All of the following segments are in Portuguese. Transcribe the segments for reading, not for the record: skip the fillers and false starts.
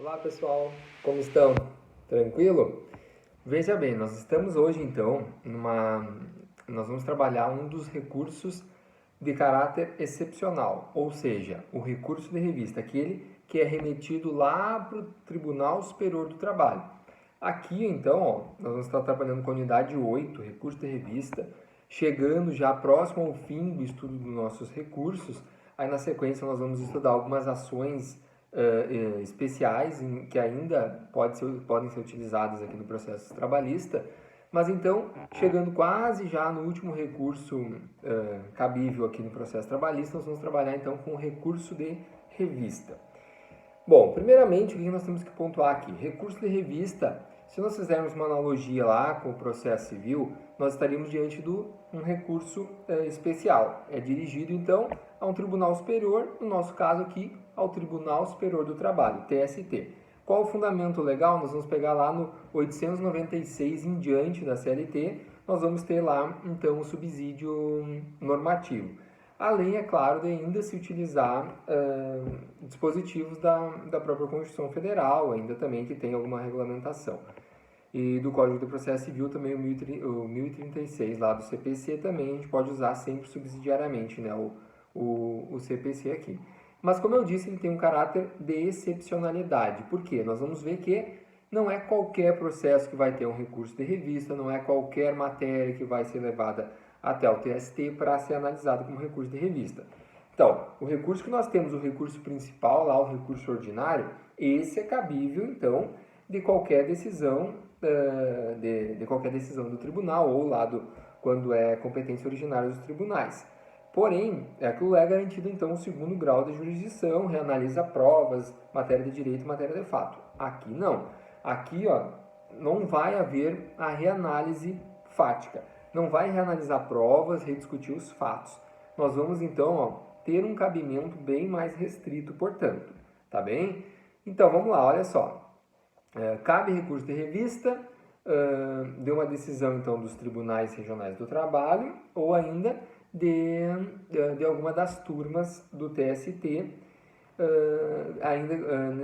Olá pessoal, como estão? Tranquilo? Veja bem, nós estamos hoje então nós vamos trabalhar um dos recursos de caráter excepcional, ou seja, o recurso de revista, aquele que é remetido lá para o Tribunal Superior do Trabalho. Aqui então, ó, nós vamos estar trabalhando com a unidade 8, recurso de revista, chegando já próximo ao fim do estudo dos nossos recursos. Aí na sequência nós vamos estudar algumas ações especiais que ainda podem ser utilizadas aqui no processo trabalhista, mas então, chegando quase já no último recurso cabível aqui no processo trabalhista, nós vamos trabalhar então com o recurso de revista. Bom, primeiramente, o que nós temos que pontuar aqui? Recurso de revista, se nós fizermos uma analogia lá com o processo civil, nós estaríamos diante de um recurso especial. É dirigido, então, a um tribunal superior, no nosso caso aqui, ao Tribunal Superior do Trabalho, TST. Qual o fundamento legal? Nós vamos pegar lá no 896 em diante da CLT, nós vamos ter lá, então, o subsídio normativo. Além, é claro, de ainda se utilizar dispositivos da própria Constituição Federal, ainda também que tem alguma regulamentação. E do Código de Processo Civil também o 1036 lá do CPC também a gente pode usar sempre subsidiariamente, né, o CPC aqui. Mas como eu disse, ele tem um caráter de excepcionalidade. Por quê? Nós vamos ver que não é qualquer processo que vai ter um recurso de revista, não é qualquer matéria que vai ser levada até o TST para ser analisado como recurso de revista. Então, o recurso que nós temos, o recurso principal lá, o recurso ordinário, esse é cabível, então, de qualquer decisão, de qualquer decisão do tribunal ou lá quando é competência originária dos tribunais. Porém, aquilo é garantido, então, o segundo grau de jurisdição, reanalisa provas, matéria de direito e matéria de fato. Aqui não. Aqui, ó, não vai haver a reanálise fática. Não vai reanalisar provas, rediscutir os fatos. Nós vamos, então, ó, ter um cabimento bem mais restrito, portanto. Tá bem? Então, vamos lá, olha só. Cabe recurso de revista, de uma decisão, então, dos tribunais regionais do trabalho, ou ainda de alguma das turmas do TST, ainda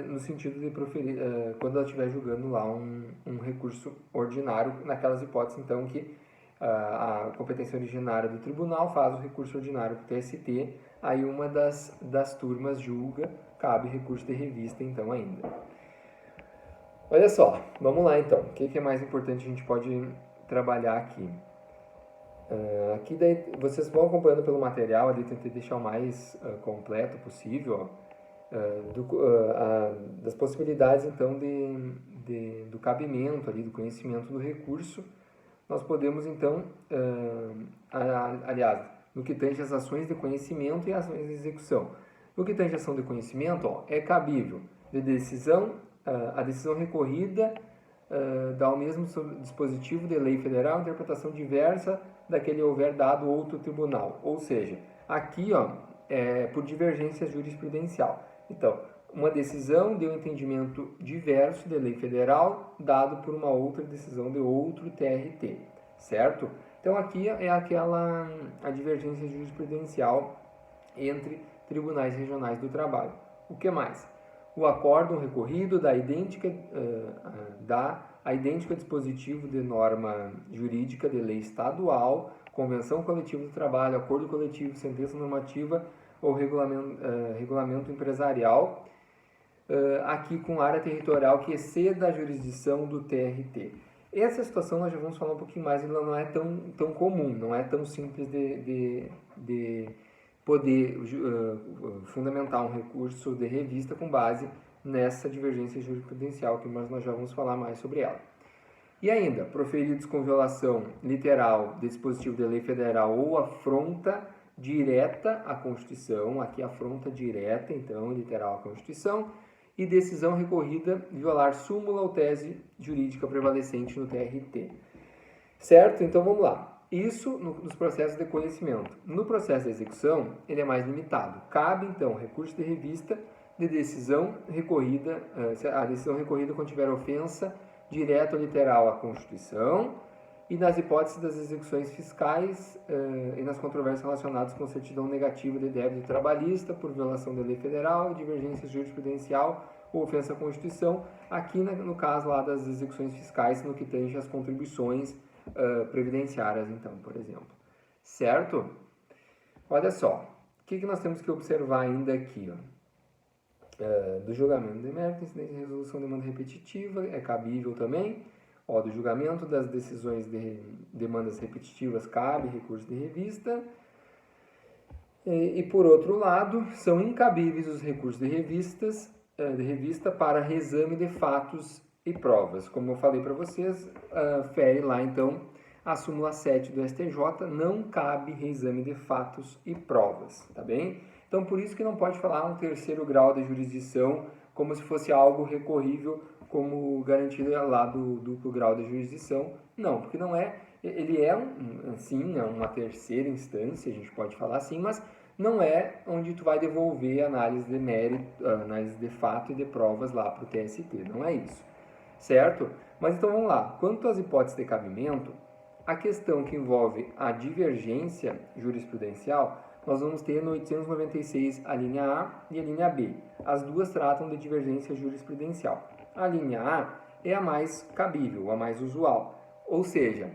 no sentido de proferir, quando ela estiver julgando lá um recurso ordinário, naquelas hipóteses, então, que a competência originária do tribunal faz o recurso ordinário para o TST, aí uma das turmas julga, cabe recurso de revista, então, ainda. Olha só, vamos lá, então. O que é mais importante a gente pode trabalhar aqui? Aqui daí, vocês vão acompanhando pelo material, ali tentei deixar o mais completo possível, das possibilidades, então, do cabimento ali, do conhecimento do recurso. Nós podemos, então, aliás, no que tange as ações de conhecimento e ações de execução. No que tange a ação de conhecimento, ó, é cabível de decisão, a decisão recorrida dá o mesmo dispositivo de lei federal, interpretação diversa daquele houver dado outro tribunal. Ou seja, aqui, ó, por divergência jurisprudencial. Então, uma decisão de um entendimento diverso de lei federal dado por uma outra decisão de outro TRT, certo? Então, aqui é a divergência jurisprudencial entre tribunais regionais do trabalho. O que mais? O acórdão recorrido da idêntica dispositivo de norma jurídica de lei estadual, convenção coletiva do trabalho, acordo coletivo, sentença normativa ou regulamento empresarial, aqui com área territorial que exceda a jurisdição do TRT. Essa situação nós já vamos falar um pouquinho mais, ela não é tão comum, não é tão simples de poder fundamentar um recurso de revista com base nessa divergência jurisprudencial, que nós já vamos falar mais sobre ela. E ainda, proferidos com violação literal de dispositivo de lei federal ou afronta direta à Constituição, aqui afronta direta, então, literal à Constituição, e decisão recorrida violar súmula ou tese jurídica prevalecente no TRT. Certo? Então, vamos lá. Isso nos processos de conhecimento. No processo de execução, ele é mais limitado. Cabe, então, recurso de revista de decisão recorrida, a decisão recorrida contiver ofensa direta ou literal à Constituição e nas hipóteses das execuções fiscais e nas controvérsias relacionadas com certidão negativa de débito trabalhista por violação da lei federal, divergência jurisprudencial ou ofensa à Constituição, aqui no caso lá das execuções fiscais, no que tange as contribuições previdenciárias, então, por exemplo. Certo? Olha só, o que nós temos que observar ainda aqui, ó? Do julgamento de mérito, incidência e resolução de demanda repetitiva, é cabível também. Ó, do julgamento das decisões de demandas repetitivas, cabe recurso de revista. E por outro lado, são incabíveis os recursos de revista para reexame de fatos e provas. Como eu falei para vocês, fere lá então a súmula 7 do STJ, não cabe reexame de fatos e provas, tá bem? Então, por isso que não pode falar um terceiro grau de jurisdição como se fosse algo recorrível, como garantido lá do duplo grau de jurisdição. Não, porque não é. Ele é, sim, uma terceira instância, a gente pode falar assim, mas não é onde tu vai devolver análise de mérito, análise de fato e de provas lá para o TST. Não é isso, certo? Mas então vamos lá. Quanto às hipóteses de cabimento, a questão que envolve a divergência jurisprudencial, nós vamos ter no 896 a linha A e a linha B. As duas tratam de divergência jurisprudencial. A linha A é a mais cabível, a mais usual. Ou seja,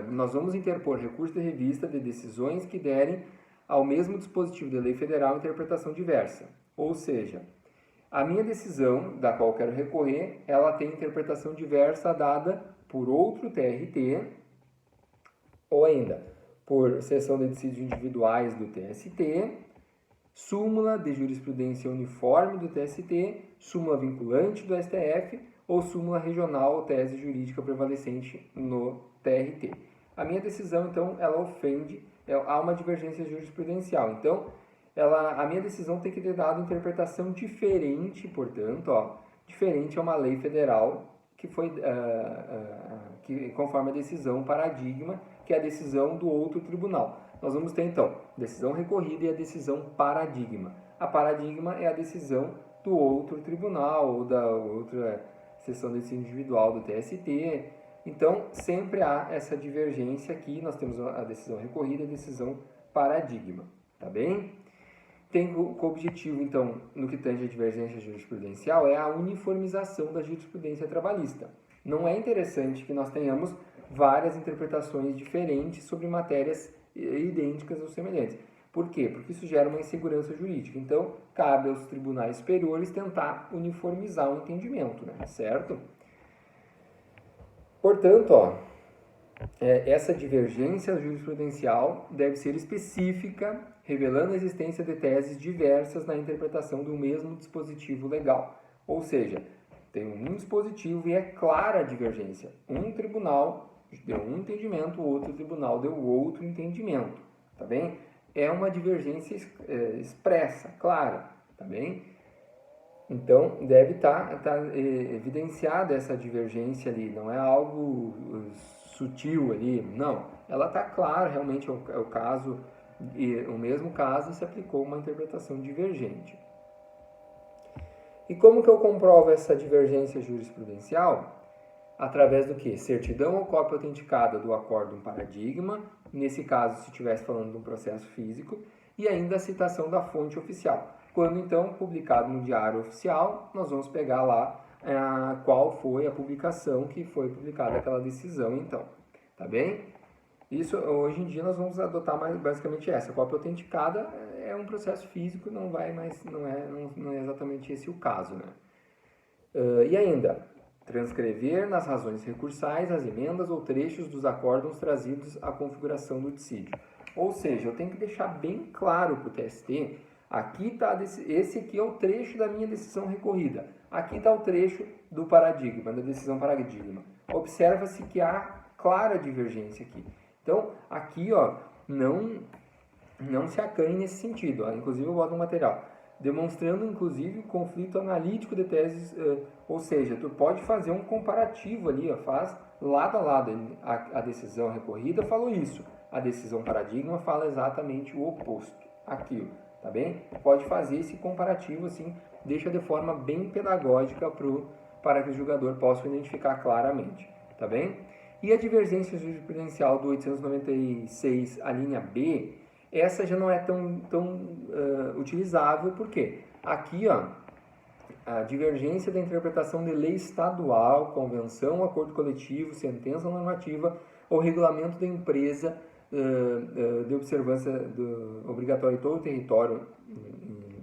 nós vamos interpor recurso de revista de decisões que derem ao mesmo dispositivo de lei federal interpretação diversa. Ou seja, a minha decisão, da qual quero recorrer, ela tem interpretação diversa dada por outro TRT, ou ainda por seção de dissídios individuais do TST, súmula de jurisprudência uniforme do TST, súmula vinculante do STF ou súmula regional ou tese jurídica prevalecente no TRT. A minha decisão, então, ela ofende, há uma divergência jurisprudencial. Então, a minha decisão tem que ter dado interpretação diferente, portanto, diferente a uma lei federal que foi que conforme a decisão paradigma, que é a decisão do outro tribunal. Nós vamos ter, então, decisão recorrida e a decisão paradigma. A paradigma é a decisão do outro tribunal ou da outra seção de decisão individual do TST. Então, sempre há essa divergência aqui. Nós temos a decisão recorrida e a decisão paradigma. Tá bem? Tem o objetivo, então, no que tange a divergência jurisprudencial, é a uniformização da jurisprudência trabalhista. Não é interessante que nós tenhamos várias interpretações diferentes sobre matérias idênticas ou semelhantes. Por quê? Porque isso gera uma insegurança jurídica. Então, cabe aos tribunais superiores tentar uniformizar o entendimento, né? Certo? Portanto, essa divergência jurisprudencial deve ser específica, revelando a existência de teses diversas na interpretação do mesmo dispositivo legal. Ou seja, tem um dispositivo e é clara a divergência. Um tribunal deu um entendimento, o outro tribunal deu outro entendimento, tá bem? É uma divergência expressa, clara, tá bem? Então, deve estar evidenciada essa divergência ali, não é algo sutil ali, não. Ela está clara, realmente é o caso, e o mesmo caso se aplicou uma interpretação divergente. E como que eu comprovo essa divergência jurisprudencial? Através do que? Certidão ou cópia autenticada do acórdão paradigma, nesse caso se estivesse falando de um processo físico, e ainda a citação da fonte oficial. Quando então publicado no Diário Oficial, nós vamos pegar lá qual foi a publicação que foi publicada aquela decisão então, tá bem? Isso, hoje em dia nós vamos adotar basicamente essa. A cópia autenticada é um processo físico, não é exatamente esse o caso, né? E ainda, transcrever nas razões recursais as emendas ou trechos dos acórdãos trazidos à configuração do dissídio. Ou seja, eu tenho que deixar bem claro para o TST, esse aqui é o trecho da minha decisão recorrida, aqui está o trecho do paradigma, da decisão paradigma. Observa-se que há clara divergência aqui. Então, aqui, não se acanhe nesse sentido. Inclusive, eu boto um material demonstrando, inclusive, o conflito analítico de teses, ou seja, tu pode fazer um comparativo ali, faz lado a lado. A decisão recorrida falou isso, a decisão paradigma fala exatamente o oposto, aqui, tá bem? Pode fazer esse comparativo, assim, deixa de forma bem pedagógica para que o julgador possa identificar claramente, tá bem? E a divergência jurisprudencial do 896, a linha B, essa já não é tão utilizável, porque aqui, a divergência da interpretação de lei estadual, convenção, acordo coletivo, sentença normativa ou regulamento da empresa de observância obrigatória em todo o território,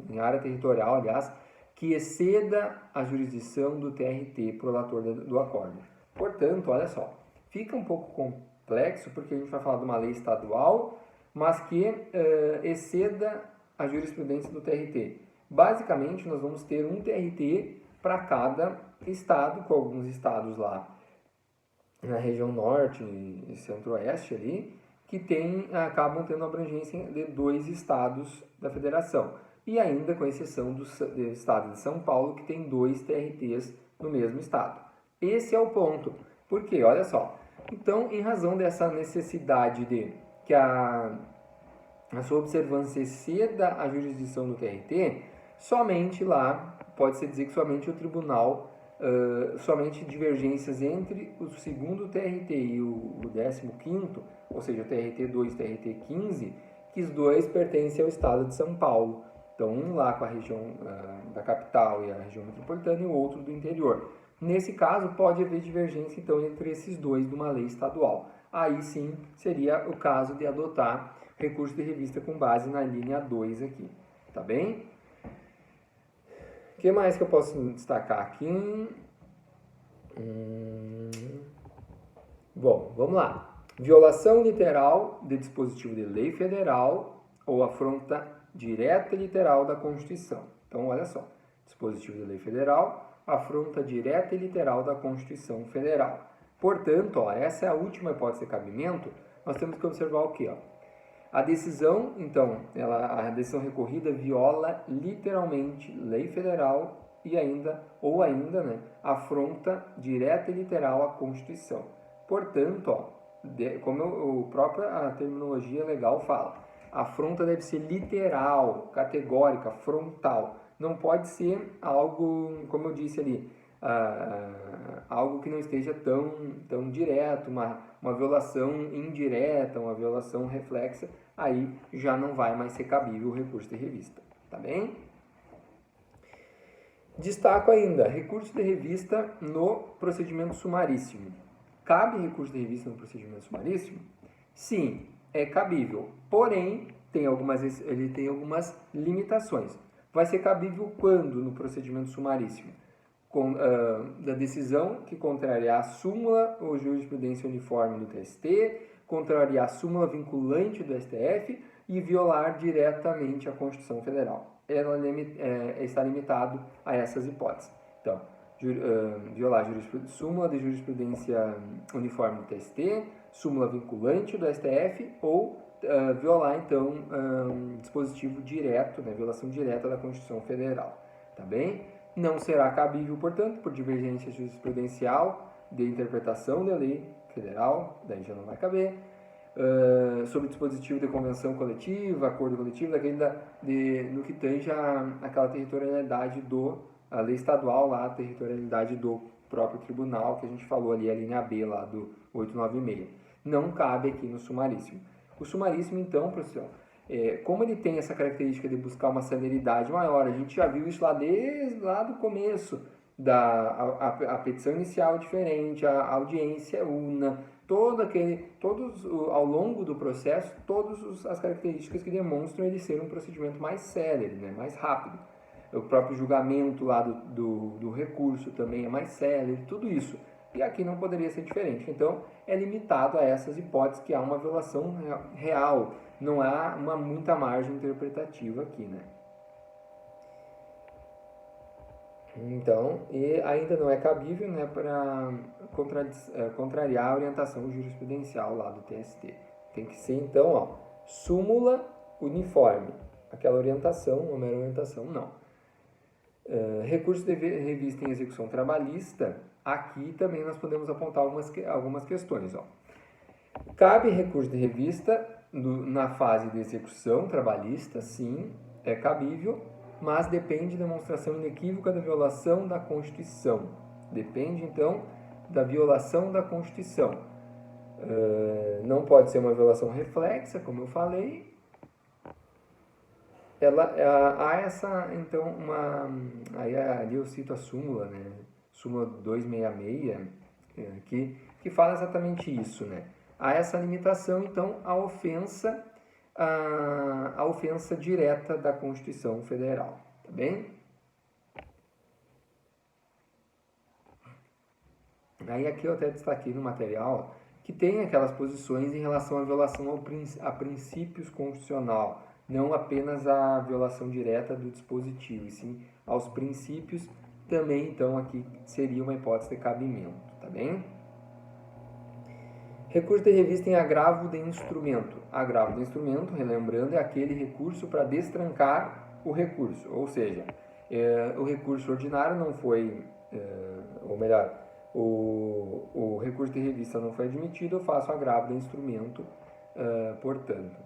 em área territorial, aliás, que exceda a jurisdição do TRT prolator do acordo. Portanto, olha só, fica um pouco complexo porque a gente vai falar de uma lei estadual, mas que exceda a jurisprudência do TRT. Basicamente, nós vamos ter um TRT para cada estado, com alguns estados lá na região norte e centro-oeste ali, que acabam tendo abrangência de 2 estados da federação. E ainda com exceção do estado de São Paulo, que tem 2 TRTs no mesmo estado. Esse é o ponto. Por quê? Olha só. Então, em razão dessa necessidade de que a sua observância exceda a jurisdição do TRT, somente lá, pode-se dizer que somente o tribunal, somente divergências entre o segundo TRT e o 15º, ou seja, o TRT2 e o TRT15, que os 2 pertencem ao estado de São Paulo. Então, um lá com a região da capital e a região metropolitana e o outro do interior. Nesse caso, pode haver divergência, então, entre esses 2 de uma lei estadual. Aí, sim, seria o caso de adotar recurso de revista com base na linha 2 aqui. Tá bem? O que mais que eu posso destacar aqui? Bom, vamos lá. Violação literal de dispositivo de lei federal ou afronta direta e literal da Constituição. Então, olha só. Dispositivo de lei federal, afronta direta e literal da Constituição Federal. Portanto, ó, essa é a última hipótese de cabimento. Nós temos que observar o quê? Ó? A decisão, então, a decisão recorrida viola literalmente lei federal e ainda, afronta direta e literal a Constituição. Portanto, ó, como a terminologia legal fala, a afronta deve ser literal, categórica, frontal. Não pode ser algo, como eu disse ali, algo que não esteja tão direto, uma violação indireta, uma violação reflexa, aí já não vai mais ser cabível o recurso de revista, tá bem? Destaco ainda, recurso de revista no procedimento sumaríssimo. Cabe recurso de revista no procedimento sumaríssimo? Sim, é cabível, porém, ele tem algumas limitações. Vai ser cabível quando no procedimento sumaríssimo? Da decisão que contrariar a súmula ou jurisprudência uniforme do TST, contrariar a súmula vinculante do STF e violar diretamente a Constituição Federal. Ela está limitado a essas hipóteses. Então, violar súmula de jurisprudência uniforme do TST, súmula vinculante do STF ou violar, então, dispositivo direto, violação direta da Constituição Federal. Tá bem? Não será cabível, portanto, por divergência jurisprudencial de interpretação da lei federal, daí já não vai caber, sobre dispositivo de convenção coletiva, acordo coletivo, no que tange aquela territorialidade a lei estadual, lá, a territorialidade do próprio tribunal, que a gente falou ali, a linha B lá do 896. Não cabe aqui no sumaríssimo. O sumaríssimo, então, professor, como ele tem essa característica de buscar uma celeridade maior, a gente já viu isso desde lá do começo, a petição inicial é diferente, a audiência é una, ao longo do processo, todas as características que demonstram ele ser um procedimento mais célere, mais rápido. O próprio julgamento lá do recurso também é mais célere, tudo isso. E aqui não poderia ser diferente. Então, é limitado a essas hipóteses que há uma violação real, não há muita margem interpretativa aqui, Então, e ainda não é cabível, para contrariar a orientação jurisprudencial lá do TST. Tem que ser, então, súmula uniforme. Aquela orientação, uma mera orientação, não. Recurso de revista em execução trabalhista, aqui também nós podemos apontar algumas questões. Cabe recurso de revista na fase de execução trabalhista, sim, é cabível, mas depende da demonstração inequívoca da violação da Constituição. Depende, então, da violação da Constituição. Não pode ser uma violação reflexa, como eu falei, há essa, então, ali eu cito a súmula, né? Súmula 266, que fala exatamente isso, né? Há essa limitação, então, a ofensa direta da Constituição Federal, tá bem? Aí aqui eu até destaquei no material que tem aquelas posições em relação à violação a princípios constitucional, não apenas a violação direta do dispositivo, e sim aos princípios, também então aqui seria uma hipótese de cabimento, tá bem? Recurso de revista em agravo de instrumento. Agravo de instrumento, relembrando, é aquele recurso para destrancar o recurso, ou seja, o recurso ordinário não foi, ou melhor, o recurso de revista não foi admitido, eu faço agravo de instrumento, portanto.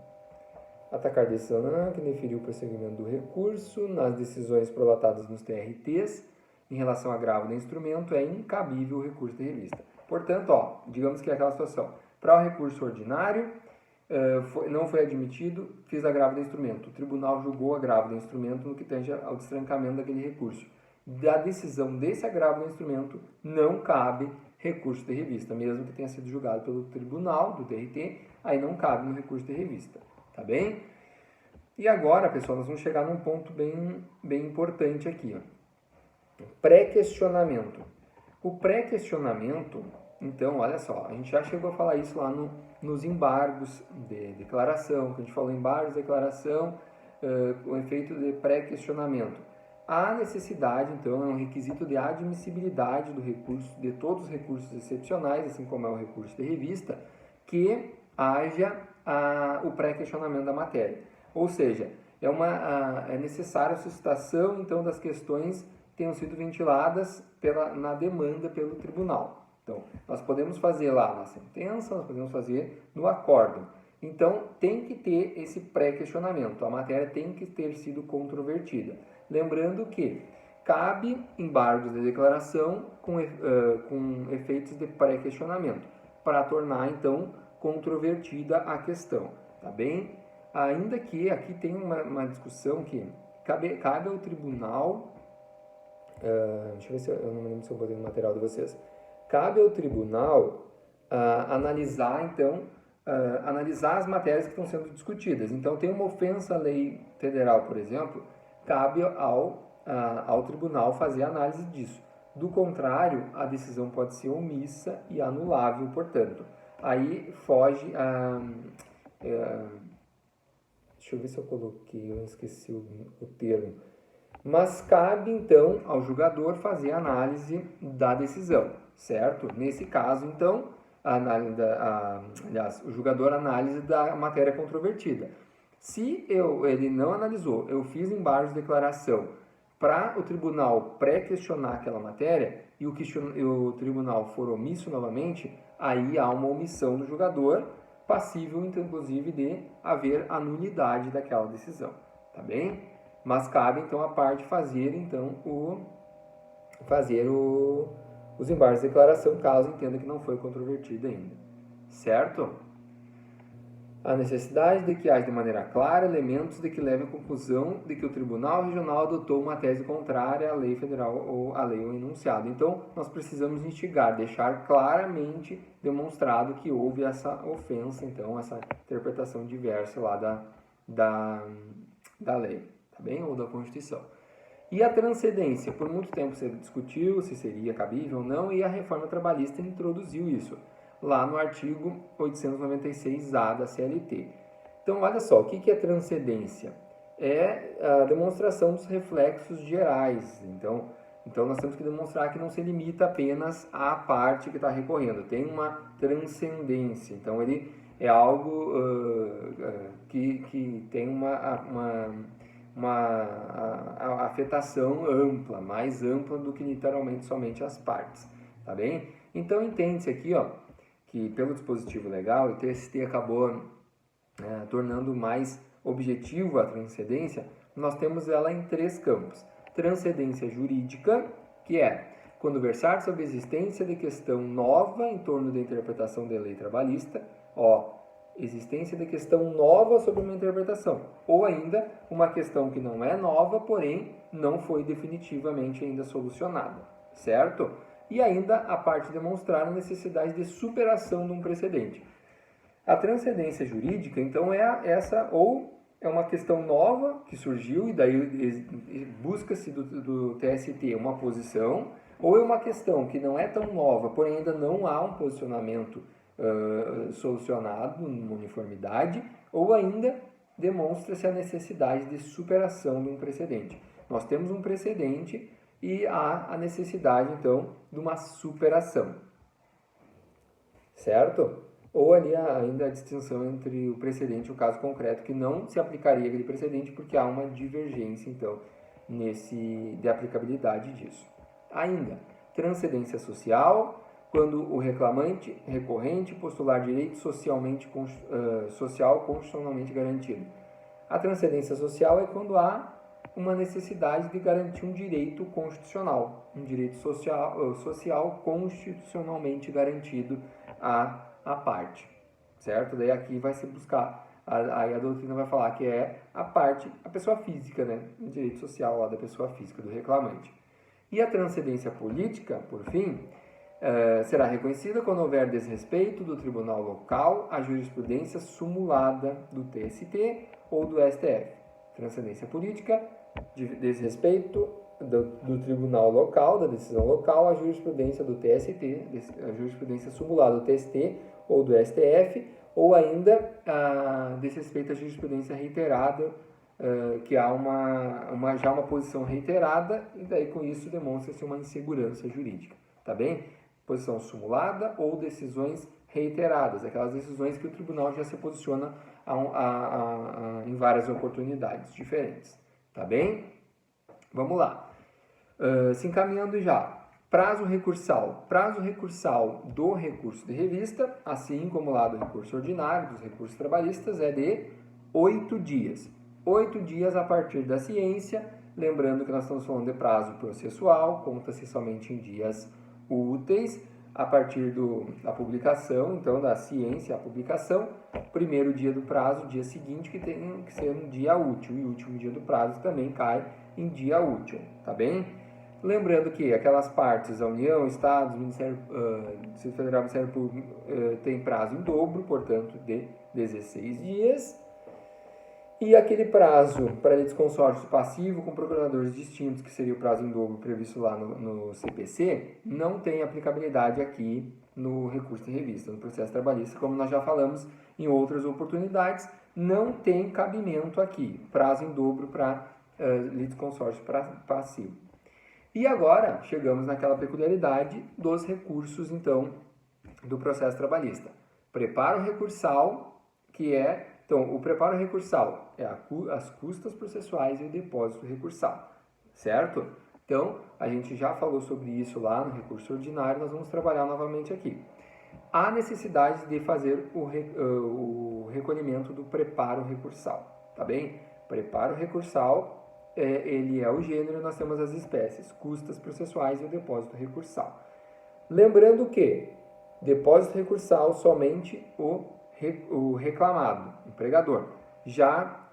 Atacar decisão que deferiu o prosseguimento do recurso nas decisões prolatadas nos TRTs em relação ao agravo de instrumento é incabível o recurso de revista. Portanto, digamos que é aquela situação. Para o recurso ordinário, não foi admitido, fiz agravo de instrumento. O tribunal julgou agravo de instrumento no que tange ao destrancamento daquele recurso. Da decisão desse agravo de instrumento, não cabe recurso de revista, mesmo que tenha sido julgado pelo tribunal do TRT, aí não cabe no recurso de revista, tá bem? E agora, pessoal, nós vamos chegar num ponto bem importante aqui, pré-questionamento. O pré-questionamento, então, olha só, a gente já chegou a falar isso lá nos embargos de declaração, que a gente falou embargos de declaração, com efeito de pré-questionamento. A necessidade, então, é um requisito de admissibilidade do recurso, de todos os recursos excepcionais, assim como é o recurso de revista, que haja o pré-questionamento da matéria. Ou seja, é necessária a suscitação, então, das questões que tenham sido ventiladas na demanda pelo tribunal. Então, nós podemos fazer lá na sentença, nós podemos fazer no acórdão. Então, tem que ter esse pré-questionamento, a matéria tem que ter sido controvertida. Lembrando que cabe embargos de declaração com efeitos de pré-questionamento, para tornar, então, controvertida a questão, tá bem? Ainda que aqui tem uma discussão que cabe ao tribunal, deixa eu ver se eu não me lembro se eu botei no material de vocês, cabe ao tribunal analisar, então, analisar as matérias que estão sendo discutidas. Então, tem uma ofensa à lei federal, por exemplo, cabe ao tribunal fazer a análise disso. Do contrário, a decisão pode ser omissa e anulável, portanto. Aí foge deixa eu ver se eu coloquei, eu esqueci o termo. Mas cabe, então, ao julgador fazer a análise da decisão, certo? Nesse caso, então, aliás, o julgador análise da matéria controvertida. Se ele não analisou, eu fiz embargos de declaração para o tribunal pré-questionar aquela matéria e o tribunal for omisso novamente, aí há uma omissão do julgador, passível, inclusive, de haver a nulidade daquela decisão, tá bem? Mas cabe, então, a parte fazer, então, os embargos de declaração, caso entenda que não foi controvertido ainda, certo? A necessidade de que haja de maneira clara elementos de que levem à conclusão de que o Tribunal Regional adotou uma tese contrária à lei federal ou à lei ou enunciado. Então, nós precisamos instigar, deixar claramente demonstrado que houve essa ofensa, então, essa interpretação diversa lá da lei, tá bem? Ou da Constituição. E a transcendência, por muito tempo se discutiu se seria cabível ou não, e a reforma trabalhista introduziu isso lá no artigo 896-A da CLT. Então, olha só, o que é transcendência? É a demonstração dos reflexos gerais. Então, nós temos que demonstrar que não se limita apenas à parte que está recorrendo, tem uma transcendência. Então, ele é algo que tem uma afetação ampla, mais ampla do que literalmente somente as partes, tá bem? Então, entende-se aqui, que pelo dispositivo legal, o TST acabou tornando mais objetivo a transcendência, nós temos ela em 3 campos. Transcendência jurídica, que é quando versar sobre a existência de questão nova em torno da interpretação da lei trabalhista, existência de questão nova sobre uma interpretação, ou ainda uma questão que não é nova, porém não foi definitivamente ainda solucionada, certo? E ainda a parte de demonstrar a necessidade de superação de um precedente. A transcendência jurídica, então, ou é uma questão nova que surgiu e daí busca-se do TST uma posição, ou é uma questão que não é tão nova, porém ainda não há um posicionamento solucionado, uma uniformidade, ou ainda demonstra-se a necessidade de superação de um precedente. Nós temos um precedente e há a necessidade, então, de uma superação, certo? Ou ali ainda a distinção entre o precedente e o caso concreto, que não se aplicaria aquele precedente porque há uma divergência, então, de aplicabilidade disso. Ainda, transcendência social, quando o reclamante, recorrente, postular direito social constitucionalmente garantido. A transcendência social é quando há uma necessidade de garantir um direito constitucional, um direito social constitucionalmente garantido à parte, certo? Daí aqui vai se buscar, aí a doutrina vai falar que é a pessoa física, né? O direito social lá da pessoa física, do reclamante. E a transcendência política, por fim, será reconhecida quando houver desrespeito do tribunal local à jurisprudência sumulada do TST ou do STF. Transcendência política, desrespeito do tribunal local, da decisão local, à jurisprudência do TST, a jurisprudência sumulada do TST ou do STF, ou ainda desrespeito à jurisprudência reiterada, que há já uma posição reiterada, e daí com isso demonstra-se uma insegurança jurídica, tá bem? Posição sumulada ou decisões reiteradas, aquelas decisões que o tribunal já se posiciona em várias oportunidades diferentes, tá bem? Vamos lá. Se encaminhando já. Prazo recursal. Prazo recursal do recurso de revista, assim como lá do recurso ordinário, dos recursos trabalhistas, é de 8 dias. 8 dias a partir da ciência, lembrando que nós estamos falando de prazo processual, conta-se somente em dias úteis, a partir da publicação, então da ciência, a publicação, primeiro dia do prazo, dia seguinte, que tem que ser um dia útil, e o último dia do prazo também cai em dia útil, tá bem? Lembrando que aquelas partes, a União, Estados, Ministério Federal, Ministério Público, tem prazo em dobro, portanto, de 16 dias. E aquele prazo para litisconsórcio passivo com procuradores distintos, que seria o prazo em dobro previsto lá no CPC, não tem aplicabilidade aqui no recurso de revista, no processo trabalhista, como nós já falamos em outras oportunidades, não tem cabimento aqui, prazo em dobro para litisconsórcio passivo. E agora chegamos naquela peculiaridade dos recursos, então, do processo trabalhista. Preparo recursal, que é... Então, o preparo recursal é as custas processuais e o depósito recursal, certo? Então, a gente já falou sobre isso lá no recurso ordinário, nós vamos trabalhar novamente aqui. Há necessidade de fazer o recolhimento do preparo recursal, tá bem? Preparo recursal, ele é o gênero, nós temos as espécies, custas processuais e o depósito recursal. Lembrando que depósito recursal somente o reclamado, o empregador. Já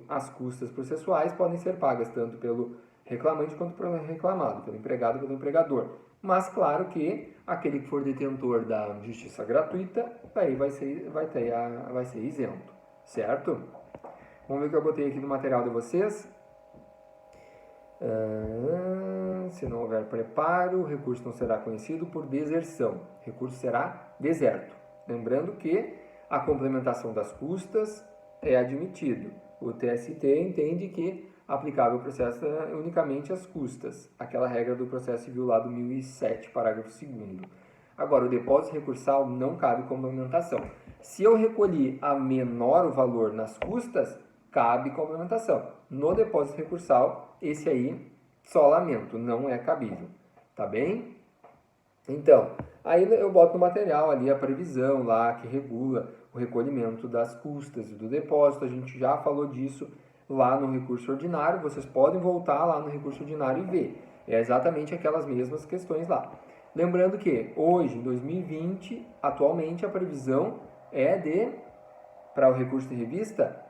as custas processuais podem ser pagas tanto pelo reclamante quanto pelo reclamado, pelo empregado e pelo empregador. Mas claro que aquele que for detentor da justiça gratuita, aí vai ser isento, certo? Vamos ver o que eu botei aqui no material de vocês. Se não houver preparo, o recurso não será conhecido por deserção. O recurso será deserto. Lembrando que a complementação das custas é admitido. O TST entende que aplicável ao processo é unicamente as custas, aquela regra do processo civil lá do 1007, parágrafo 2º. Agora, o depósito recursal não cabe complementação. Se eu recolhi a menor o valor nas custas, cabe complementação. No depósito recursal, esse aí, só lamento, não é cabível. Tá bem? Então, aí eu boto no material ali a previsão lá que regula o recolhimento das custas e do depósito. A gente já falou disso lá no recurso ordinário. Vocês podem voltar lá no recurso ordinário e ver. É exatamente aquelas mesmas questões lá. Lembrando que hoje, em 2020, atualmente a previsão é de para o recurso de revista,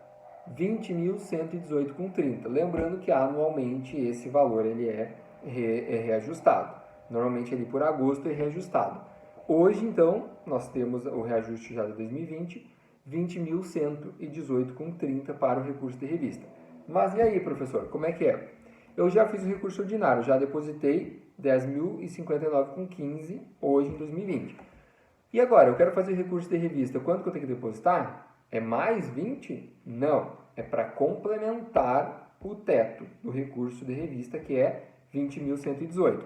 20.118,30. Lembrando que anualmente esse valor ele é reajustado. Normalmente ali por agosto é reajustado. Hoje, então, nós temos o reajuste já de 2020, 20.118,30 para o recurso de revista. Mas e aí, professor, como é que é? Eu já fiz o recurso ordinário, já depositei 10.059,15 hoje em 2020. E agora, eu quero fazer o recurso de revista, quanto que eu tenho que depositar? É mais 20? Não, é para complementar o teto do recurso de revista, que é 20.118.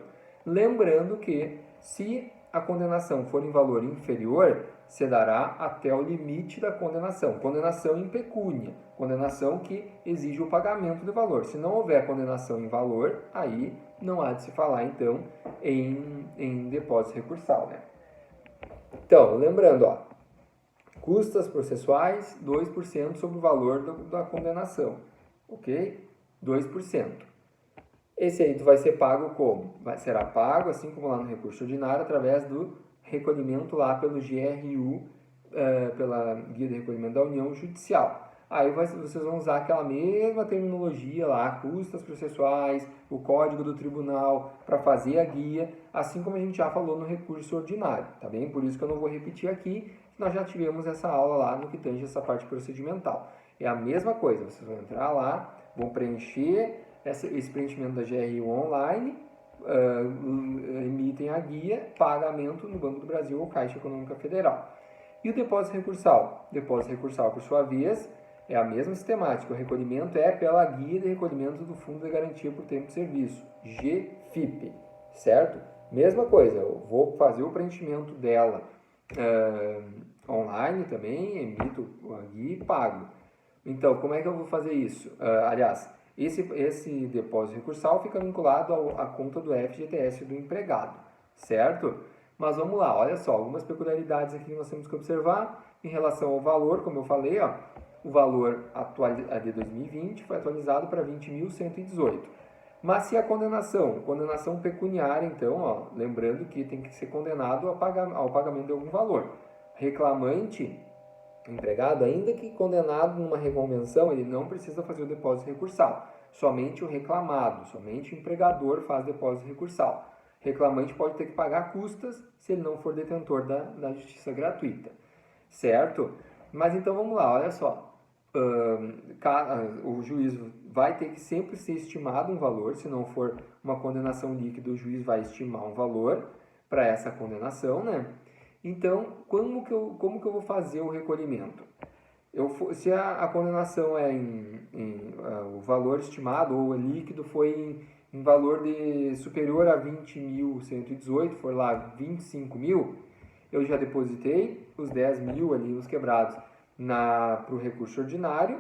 Lembrando que, se a condenação for em valor inferior, se dará até o limite da condenação. Condenação em pecúnia, condenação que exige o pagamento do valor. Se não houver condenação em valor, aí não há de se falar, então, em depósito recursal, né? Então, lembrando, ó, custas processuais, 2% sobre o valor da condenação, ok? 2%. Esse aí vai ser pago como? Será pago, assim como lá no recurso ordinário, através do recolhimento lá pelo GRU, pela Guia de Recolhimento da União Judicial. Aí vocês vão usar aquela mesma terminologia lá, custas processuais, o código do tribunal, para fazer a guia, assim como a gente já falou no recurso ordinário, tá bem? Por isso que eu não vou repetir aqui, nós já tivemos essa aula lá no que tange essa parte procedimental. É a mesma coisa, vocês vão entrar lá, vão preencher esse preenchimento da GRU online, emitem a guia, pagamento no Banco do Brasil ou Caixa Econômica Federal. E o depósito recursal? Depósito recursal, por sua vez, é a mesma sistemática. O recolhimento é pela Guia de Recolhimento do Fundo de Garantia por Tempo de Serviço, GFIP, certo? Mesma coisa, eu vou fazer o preenchimento dela online também, emito a guia e pago. Então, como é que eu vou fazer isso? Aliás, esse depósito recursal fica vinculado à conta do FGTS do empregado, certo? Mas vamos lá, olha só, algumas peculiaridades aqui que nós temos que observar em relação ao valor, como eu falei, ó, o valor de 2020 foi atualizado para 20.118. Mas se a condenação pecuniária, então, ó, lembrando que tem que ser condenado ao pagamento de algum valor. Reclamante, empregado, ainda que condenado numa reconvenção, ele não precisa fazer o depósito recursal. Somente o reclamado, somente o empregador faz depósito recursal. Reclamante pode ter que pagar custas se ele não for detentor da justiça gratuita, certo? Mas então vamos lá, olha só. O juiz vai ter que sempre ser estimado um valor, se não for uma condenação líquida, o juiz vai estimar um valor para essa condenação, né? Então, como que eu vou fazer o recolhimento? Se a condenação é o valor estimado ou líquido foi em valor superior a 20.118, for lá 25.000, eu já depositei os 10.000 ali, os quebrados, para o recurso ordinário.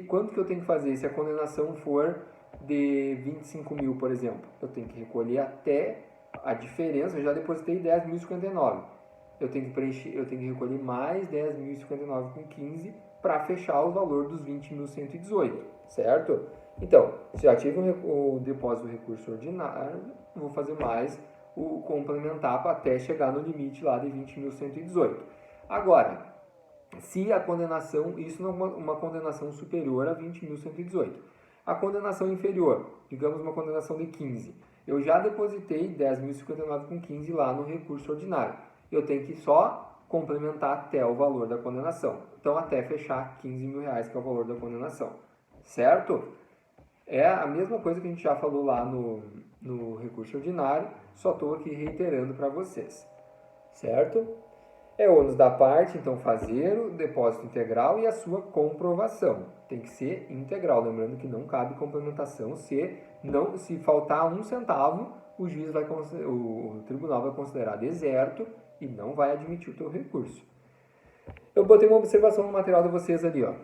Quanto que eu tenho que fazer? Se a condenação for de 25.000, por exemplo, eu tenho que recolher até a diferença. Eu já depositei 10.059. Eu tenho que recolher mais 10.059,15 para fechar o valor dos 20.118, certo? Então, se já tive o depósito do recurso ordinário, eu vou fazer mais o complementar até chegar no limite lá de 20.118. Agora, se a condenação, isso não é uma condenação superior a 20.118. A condenação inferior, digamos uma condenação de 15, eu já depositei 10.059,15 lá no recurso ordinário. Eu tenho que só complementar até o valor da condenação. Então, até fechar R$15.000, que é o valor da condenação. Certo? É a mesma coisa que a gente já falou lá no recurso ordinário, só estou aqui reiterando para vocês. Certo? É ônus da parte, então, fazer o depósito integral e a sua comprovação. Tem que ser integral, lembrando que não cabe complementação se faltar um centavo, o tribunal vai considerar deserto e não vai admitir o teu recurso. Eu botei uma observação no material de vocês ali, ó.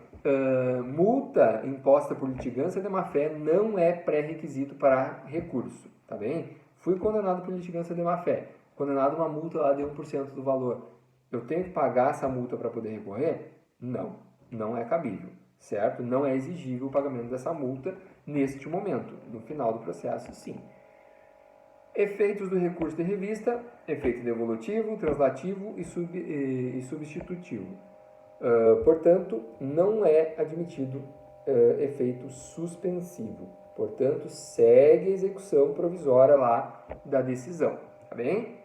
Multa imposta por litigância de má-fé não é pré-requisito para recurso, tá bem? Fui condenado por litigância de má-fé, condenado a uma multa lá de 1% do valor. Eu tenho que pagar essa multa para poder recorrer? Não, não é cabível, certo? Não é exigível o pagamento dessa multa neste momento. No final do processo, sim. Efeitos do recurso de revista: efeito devolutivo, translativo e substitutivo. Portanto, não é admitido efeito suspensivo. Portanto, segue a execução provisória lá da decisão, tá bem?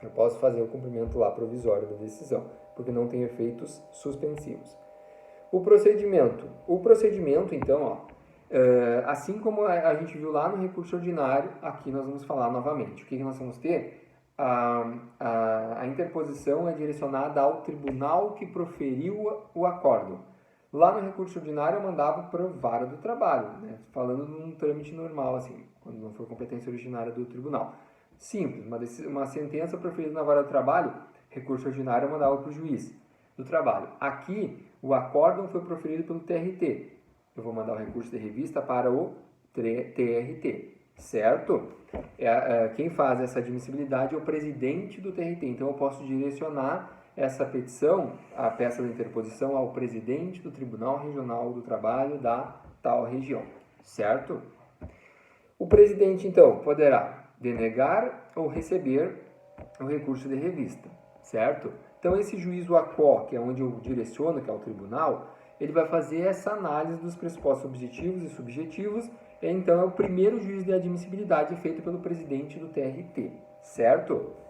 Eu posso fazer o cumprimento lá provisório da decisão, porque não tem efeitos suspensivos. O procedimento, então, assim como a gente viu lá no recurso ordinário, aqui nós vamos falar novamente. O que nós vamos ter? A interposição é direcionada ao tribunal que proferiu o acórdão. Lá no recurso ordinário eu mandava para a vara do trabalho, né? Falando num trâmite normal, assim, quando não for competência originária do tribunal. Simples, uma sentença proferida na vara do trabalho, recurso ordinário eu mandava para o juiz do trabalho. Aqui, o acórdão foi proferido pelo TRT. Eu vou mandar o recurso de revista para o TRT, certo? Quem faz essa admissibilidade é o presidente do TRT. Então, eu posso direcionar essa petição, a peça de interposição, ao presidente do Tribunal Regional do Trabalho da tal região, certo? O presidente, então, poderá denegar ou receber o recurso de revista, certo? Então, esse juízo ACO, que é onde eu direciono, que é o tribunal, ele vai fazer essa análise dos pressupostos objetivos e subjetivos, então é o primeiro juízo de admissibilidade feito pelo presidente do TRT, certo?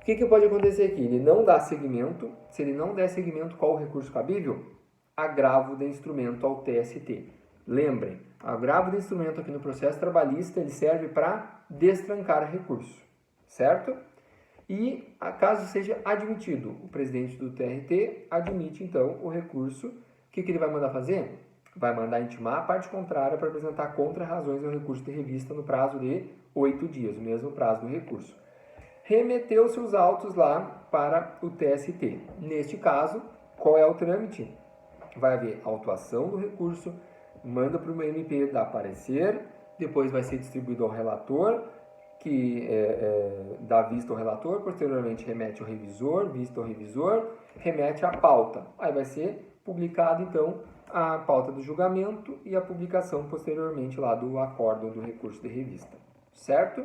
O que pode acontecer aqui? Ele não dá seguimento. Se ele não der seguimento, qual o recurso cabível? Agravo de instrumento ao TST. Lembrem, agravo de instrumento aqui no processo trabalhista, ele serve para destrancar recurso, certo? E, caso seja admitido, o presidente do TRT admite, então, o recurso. O que ele vai mandar fazer? Vai mandar intimar a parte contrária para apresentar contra-razões ao recurso de revista no prazo de 8 dias, o mesmo prazo do recurso. Remeteu seus autos lá para o TST. Neste caso, qual é o trâmite? Vai haver autuação do recurso, manda para o MP dar parecer, depois vai ser distribuído ao relator, que dá vista ao relator, posteriormente remete ao revisor, vista ao revisor, remete à pauta. Aí vai ser publicado, então, a pauta do julgamento e a publicação posteriormente lá do acórdão do recurso de revista, certo?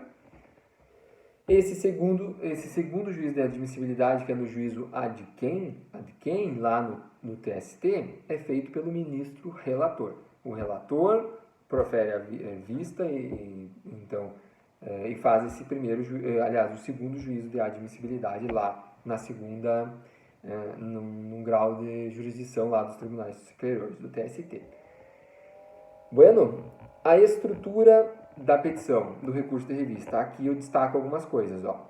Esse segundo juízo de admissibilidade, que é no juízo ad quem lá no TST, é feito pelo ministro relator. O relator profere a vista e faz esse o segundo juízo de admissibilidade lá na segunda, num grau de jurisdição lá dos tribunais superiores do TST. Bueno, a estrutura da petição, do recurso de revista. Aqui eu destaco algumas coisas, ó.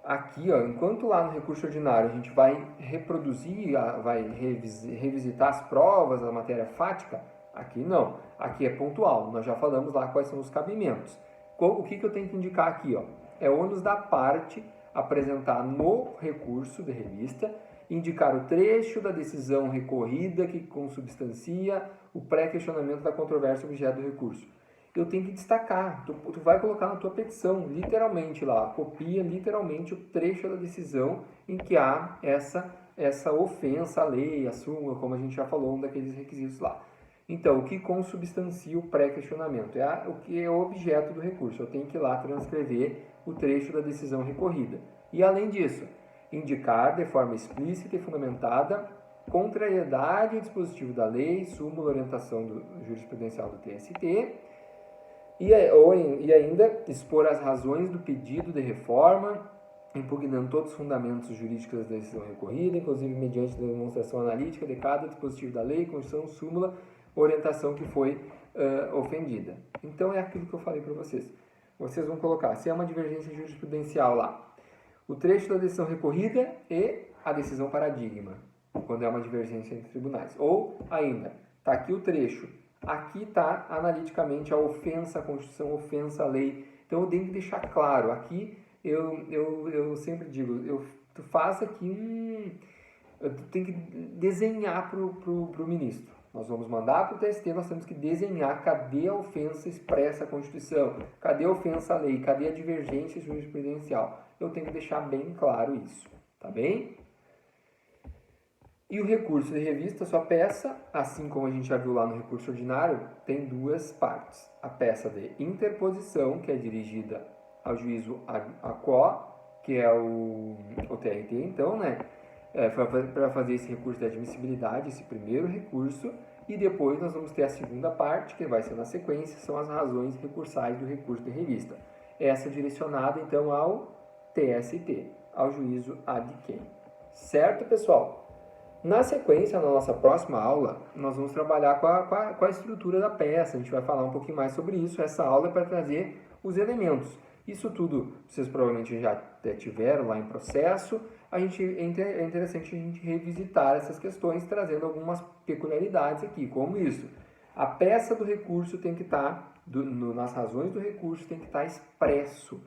Aqui, ó, enquanto lá no recurso ordinário a gente vai reproduzir, vai revisitar as provas, a matéria fática, aqui não. Aqui é pontual. Nós já falamos lá quais são os cabimentos. O que eu tenho que indicar aqui, ó? É ônus da parte apresentar no recurso de revista, indicar o trecho da decisão recorrida que consubstancia o pré-questionamento da controvérsia objeto do recurso. Eu tenho que destacar, tu vai colocar na tua petição, literalmente lá, copia literalmente o trecho da decisão em que há essa ofensa à lei, à súmula, como a gente já falou, um daqueles requisitos lá. Então, o que consubstancia o pré-questionamento? O que é o objeto do recurso. Eu tenho que ir lá transcrever o trecho da decisão recorrida. E, além disso, indicar de forma explícita e fundamentada contrariedade ao dispositivo da lei, súmula, orientação jurisprudencial do TST, e ainda expor as razões do pedido de reforma, impugnando todos os fundamentos jurídicos da decisão recorrida, inclusive mediante demonstração analítica de cada dispositivo da lei, constituição, súmula, orientação que foi ofendida. Então, é aquilo que eu falei para vocês. Vocês vão colocar, se é uma divergência jurisprudencial lá, o trecho da decisão recorrida e a decisão paradigma, quando é uma divergência entre tribunais. Ou, ainda, está aqui o trecho. Aqui está, analiticamente, a ofensa à Constituição, ofensa à lei. Então, eu tenho que deixar claro. Aqui, eu sempre digo, tu faz aqui tu tem que desenhar para o ministro. Nós vamos mandar para o TST, nós temos que desenhar cadê a ofensa expressa à Constituição, cadê a ofensa à lei, cadê a divergência jurisprudencial. Eu tenho que deixar bem claro isso, tá bem? E o recurso de revista, sua peça, assim como a gente já viu lá no recurso ordinário, tem duas partes. A peça de interposição, que é dirigida ao juízo ACO, que é o TRT, então, né? para fazer esse recurso de admissibilidade, esse primeiro recurso, e depois nós vamos ter a segunda parte, que vai ser na sequência, são as razões recursais do recurso de revista. Essa direcionada, então, ao TST, ao juízo ad quem. Certo, pessoal? Na sequência, na nossa próxima aula, nós vamos trabalhar com a estrutura da peça, a gente vai falar um pouquinho mais sobre isso. Essa aula é para trazer os elementos. Isso tudo vocês provavelmente já tiveram lá em processo. É interessante a gente revisitar essas questões, trazendo algumas peculiaridades aqui, como isso. A peça do recurso tem que estar, nas razões do recurso, tem que estar expresso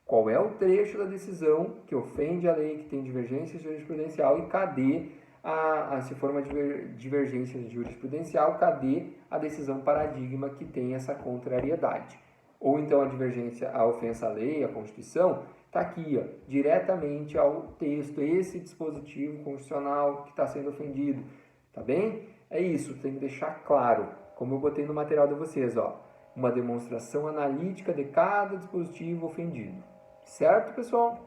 qual é o trecho da decisão que ofende a lei, que tem divergência jurisprudencial, e cadê, se for uma divergência jurisprudencial, cadê a decisão paradigma que tem essa contrariedade. Ou então a divergência, a ofensa à lei, à Constituição, está aqui, ó, diretamente ao texto, esse dispositivo constitucional que está sendo ofendido, tá bem? É isso, tem que deixar claro, como eu botei no material de vocês, ó, uma demonstração analítica de cada dispositivo ofendido. Certo, pessoal?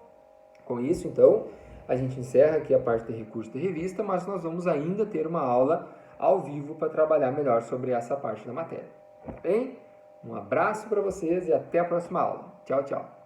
Com isso, então, a gente encerra aqui a parte de recurso de revista, mas nós vamos ainda ter uma aula ao vivo para trabalhar melhor sobre essa parte da matéria, tá bem? Um abraço para vocês e até a próxima aula. Tchau, tchau.